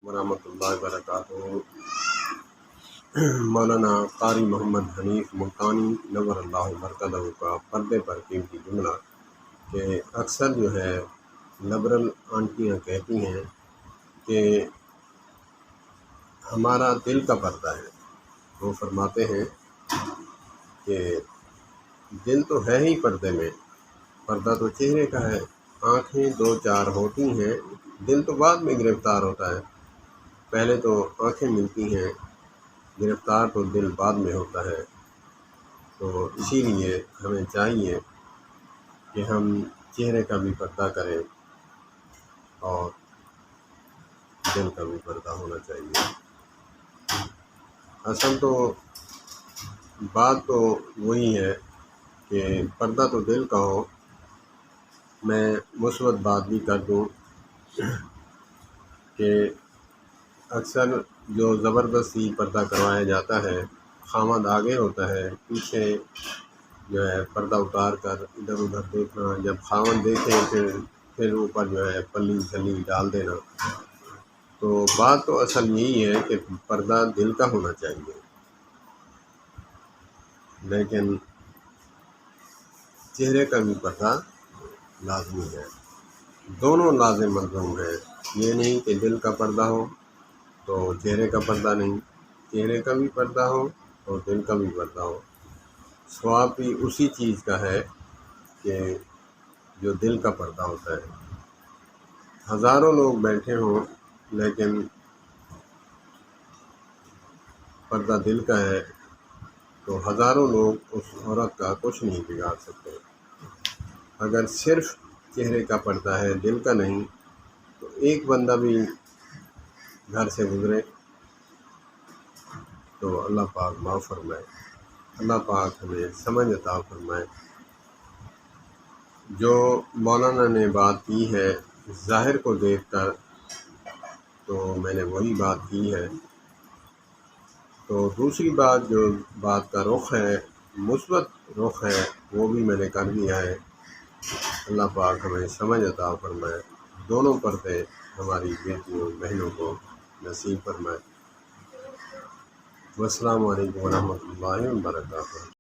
ورحمۃ اللہ وبرکاتہ۔ مولانا قاری محمد حنیف ملتانی نور اللہ مرکزہ کا پردے پر قیمتی جملہ کہ اکثر جو ہے لبرل آنٹیاں کہتی ہیں کہ ہمارا دل کا پردہ ہے۔ وہ فرماتے ہیں کہ دل تو ہے ہی پردے میں، پردہ تو چہرے کا ہے، آنکھیں دو چار ہوتی ہیں، دل تو بعد میں گرفتار ہوتا ہے، پہلے تو آنکھیں ملتی ہیں، گرفتار تو دل بعد میں ہوتا ہے۔ تو اسی لیے ہمیں چاہیے کہ ہم چہرے کا بھی پردہ کریں اور دل کا بھی پردہ ہونا چاہیے۔ اصل تو بات تو وہی ہے کہ پردہ تو دل کا ہو۔ میں مثبت بات بھی کر دوں کہ اکثر جو زبردستی پردہ کروایا جاتا ہے، خامد آگے ہوتا ہے، پیچھے جو ہے پردہ اتار کر ادھر ادھر دیکھنا، جب خامد دیکھے پھر اوپر جو ہے پلی چھلی ڈال دینا۔ تو بات تو اصل یہی ہے کہ پردہ دل کا ہونا چاہیے، لیکن چہرے کا بھی پردہ لازمی ہے۔ دونوں لازم ملزوم ہے، یہ نہیں کہ دل کا پردہ ہو تو چہرے کا پردہ نہیں، چہرے کا بھی پردہ ہو اور دل کا بھی پردہ ہو۔ ثواب بھی اسی چیز کا ہے کہ جو دل کا پردہ ہوتا ہے۔ ہزاروں لوگ بیٹھے ہوں لیکن پردہ دل کا ہے تو ہزاروں لوگ اس عورت کا کچھ نہیں بگاڑ سکتے۔ اگر صرف چہرے کا پردہ ہے دل کا نہیں تو ایک بندہ بھی گھر سے گزرے تو اللہ پاک معاف فرمائے، اللہ پاک ہمیں سمجھ عطا فرمائے۔ جو مولانا نے بات کی ہے ظاہر کو دیکھ کر، تو میں نے وہی بات کی ہے۔ تو دوسری بات جو بات کا رخ ہے، مثبت رخ ہے، وہ بھی میں نے کر دیا ہے۔ اللہ پاک ہمیں سمجھ عطا فرمائے، دونوں پردے ہماری بیٹیوں بہنوں کو نصیب فرمائے۔ والسلام علیکم ورحمۃ اللہ وبرکاتہ۔